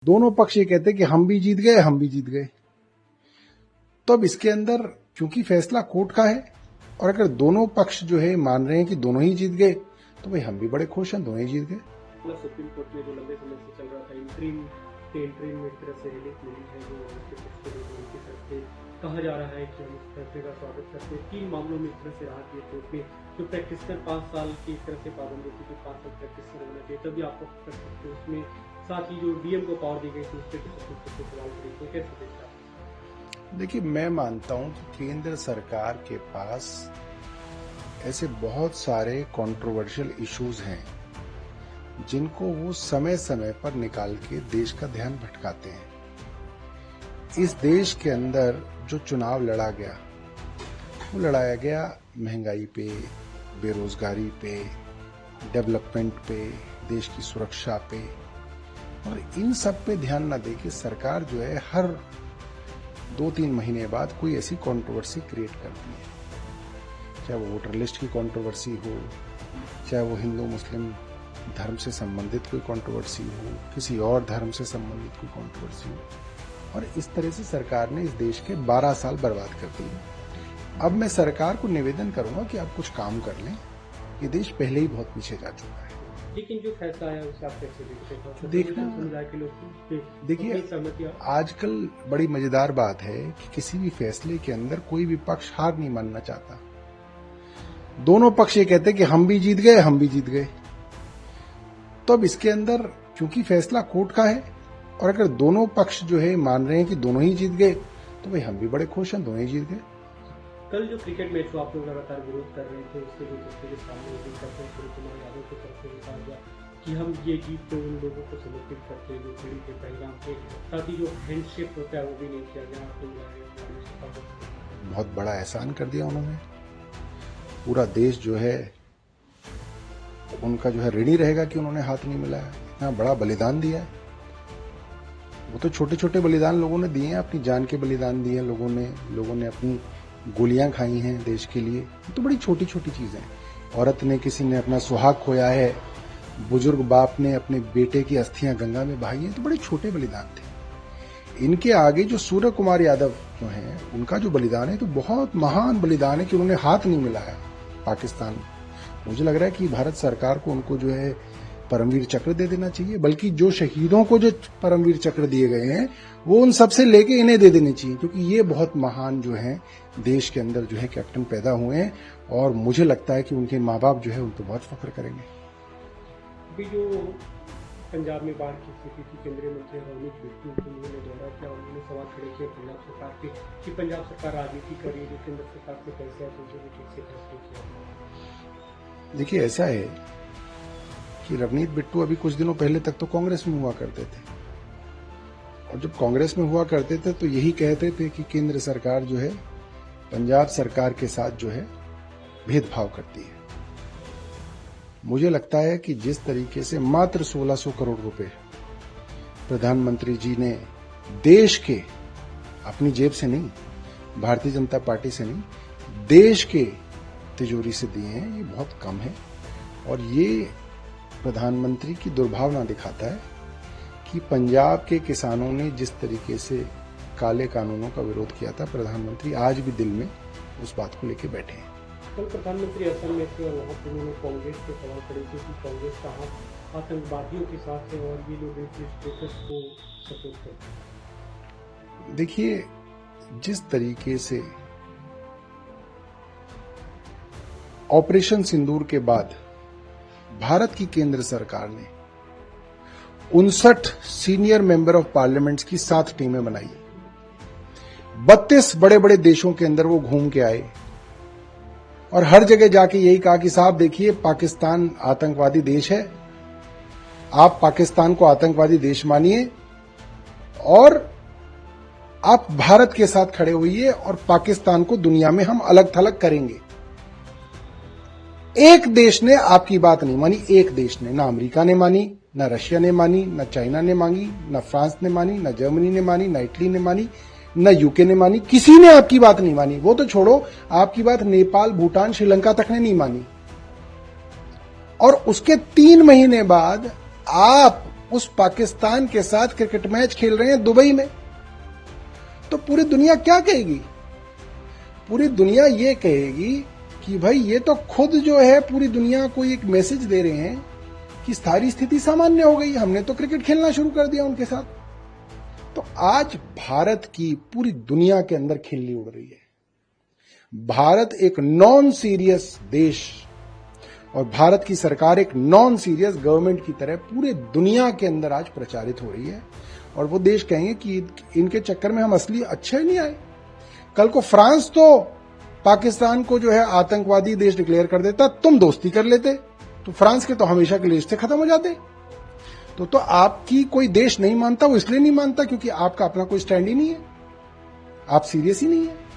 दोनों पक्ष ये कहते कि हम भी जीत गए, हम भी जीत गए। तो अब इसके अंदर क्योंकि फैसला कोर्ट का है और अगर दोनों पक्ष जो है मान रहे हैं कि दोनों ही जीत गए तो भाई हम भी बड़े खुश हैं, दोनों ही जीत गए। सुप्रीम कोर्ट में जो लंबे समय से चल रहा था इंटरिम में एक तरह से रिलीफ मिली है, जो उनकी तरफ से कहा जा रहा है कि हम इस फैसले का स्वागत करते हैं। 3 मामलों में इस तरह से राहत दिए कोर्ट में, जो प्रैक्टिसर 5 साल की इस तरह से पाबंदी थी कि 5 साल प्रैक्टिसर होना चाहिए, तभी आप कर सकते हो। उसमें साथ ही जो डीएम को पावर दी गई थी उस पर सुप्रीम कोर्ट से सवाल करें, तो कैसे देखते हैं? देखिए, मैं मानता हूं कि केंद्र सरकार के पास ऐसे बहुत सारे कंट्रोवर्शियल इश्यूज हैं जिनको वो समय समय पर निकाल के देश का ध्यान भटकाते हैं। इस देश के अंदर जो चुनाव लड़ा गया वो लड़ाया गया महंगाई पे, बेरोजगारी पे, डेवलपमेंट पे, देश की सुरक्षा पे, और इन सब पे ध्यान न देके सरकार जो है हर 2-3 महीने बाद कोई ऐसी कंट्रोवर्सी क्रिएट करती है, चाहे वो वोटर लिस्ट की कंट्रोवर्सी हो, चाहे वो हिंदू मुस्लिम धर्म से संबंधित कोई कंट्रोवर्सी हो, किसी और धर्म से संबंधित कोई कंट्रोवर्सी हो, और इस तरह से सरकार ने इस देश के 12 साल बर्बाद कर दिए। अब मैं सरकार को निवेदन करूंगा कि आप कुछ काम कर लें, ये देश पहले ही बहुत पीछे जा चुका है। लेकिन जो फैसला आया उसे आप कैसे देखते हैं? देखिए, आजकल बड़ी मजेदार बात है कि किसी भी फैसले के अंदर कोई भी पक्ष हार नहीं मानना चाहता। दोनों पक्ष ये कहते कि हम भी जीत गए, हम भी जीत गए। तो अब इसके अंदर क्योंकि फैसला कोर्ट का है और अगर दोनों पक्ष जो है मान रहे हैं कि दोनों ही जीत गए तो भाई हम भी बड़े खुश हैं, दोनों ही जीत गए। कल जो क्रिकेट मैच को आप लोग लगातार विरोध कर रहे थे, उसके जो सामने सूर्य कुमार यादव की तरफ से कहा गया कि हम ये जीत तो उन लोगों को समर्पित करते हैं जो खेल के पहलगाम थे, साथ ही जो हैंडशेक होता है वो भी नहीं किया गया। बहुत बड़ा एहसान कर दिया उन्होंने। पूरा देश जो है उनका जो है ऋणी रहेगा कि उन्होंने हाथ नहीं मिलाया, इतना बड़ा बलिदान दिया है। वो तो छोटे छोटे बलिदान लोगों ने दिए हैं, अपनी जान के बलिदान दिए हैं लोगों ने अपनी गोलियां खाई हैं देश के लिए। ये तो बड़ी छोटी छोटी चीजें हैं। औरत ने, किसी ने अपना सुहाग खोया है, बुजुर्ग बाप ने अपने बेटे की अस्थियां गंगा में बहाई हैं, तो बड़े छोटे बलिदान थे। इनके आगे जो सूर्य कुमार यादव जो हैं उनका जो बलिदान है तो बहुत महान बलिदान है कि उन्होंने हाथ नहीं मिलाया पाकिस्तान। मुझे लग रहा है कि भारत सरकार को उनको जो है परमवीर चक्र दे देना चाहिए, बल्कि जो शहीदों को जो परमवीर चक्र दिए गए हैं वो उन सबसे लेके इन्हें दे देने चाहिए, क्योंकि ये बहुत महान जो हैं देश के अंदर जो है कैप्टन पैदा हुए हैं, और मुझे लगता है कि उनके माँ बाप जो है उन पर बहुत फख्र करेंगे। अभी जो पंजाब में बाढ़ की स्थिति थी, केंद्रीय मंत्री रवनीत बिट्टू उन्होंने दौरा किया, उन्होंने सवाल खड़े किए पंजाब सरकार पे कि पंजाब सरकार राजनीति कर रही है, जो केंद्र सरकार से पैसे है तो ठीक से फैसले किया। देखिए, ऐसा है कि रवनीत बिट्टू अभी कुछ दिनों पहले तक तो कांग्रेस में हुआ करते थे, और जब कांग्रेस में हुआ करते थे तो यही कहते थे कि केंद्र सरकार जो है पंजाब सरकार के साथ जो है भेदभाव करती है। मुझे लगता है कि जिस तरीके से मात्र 1600 करोड़ रुपए प्रधानमंत्री जी ने देश के, अपनी जेब से नहीं, भारतीय जनता पार्टी से नहीं, देश के तिजोरी से दिए हैं, ये बहुत कम है। और ये प्रधानमंत्री की दुर्भावना दिखाता है कि पंजाब के किसानों ने जिस तरीके से काले कानूनों का विरोध किया था, प्रधानमंत्री आज भी दिल में उस बात को लेकर बैठे हैं। कल प्रधानमंत्री असम में थे, वहाँ पर उन्होंने कांग्रेस के सवाल खड़े किए कि कांग्रेस का हाथ आतंकवादियों के साथ है और ये लोग इनके स्टेटस को सपोर्ट करते हैं। देखिए, जिस तरीके से ऑपरेशन सिंदूर के बाद भारत की केंद्र सरकार ने 59 सीनियर मेंबर ऑफ पार्लियामेंट्स की 7 टीमें बनाई, 32 बड़े बड़े देशों के अंदर वो घूम के आए और हर जगह जाके यही कहा कि साहब देखिए, पाकिस्तान आतंकवादी देश है, आप पाकिस्तान को आतंकवादी देश मानिए और आप भारत के साथ खड़े होइए और पाकिस्तान को दुनिया में हम अलग थलग करेंगे। एक देश ने आपकी बात नहीं मानी, एक देश ने, ना अमेरिका ने मानी, ना रशिया ने मानी, ना चाइना ने मांगी, ना फ्रांस ने मानी, ना जर्मनी ने मानी, ना इटली ने मानी, ना यूके ने मानी, किसी ने आपकी बात नहीं मानी। वो तो छोड़ो, आपकी बात नेपाल, भूटान, श्रीलंका तक ने नहीं मानी। और उसके 3 महीने बाद आप उस पाकिस्तान के साथ क्रिकेट मैच खेल रहे हैं दुबई में, तो पूरी दुनिया क्या कहेगी? पूरी दुनिया ये कहेगी कि भाई ये तो खुद जो है पूरी दुनिया को एक मैसेज दे रहे हैं कि सारी स्थिति सामान्य हो गई, हमने तो क्रिकेट खेलना शुरू कर दिया उनके साथ। तो आज भारत की पूरी दुनिया के अंदर खिल्ली उड़ रही है। भारत एक नॉन सीरियस देश और भारत की सरकार एक नॉन सीरियस गवर्नमेंट की तरह पूरे दुनिया के अंदर आज प्रचारित हो रही है। और वो देश कहेंगे कि इनके चक्कर में हम असली अच्छे नहीं आए। कल को फ्रांस तो पाकिस्तान को जो है आतंकवादी देश डिक्लेयर कर देता, तुम दोस्ती कर लेते, तो फ्रांस के तो हमेशा के लिए रिश्ते खत्म हो जाते। तो आपकी कोई देश नहीं मानता, वो इसलिए नहीं मानता क्योंकि आपका अपना कोई स्टैंड ही नहीं है, आप सीरियस ही नहीं है।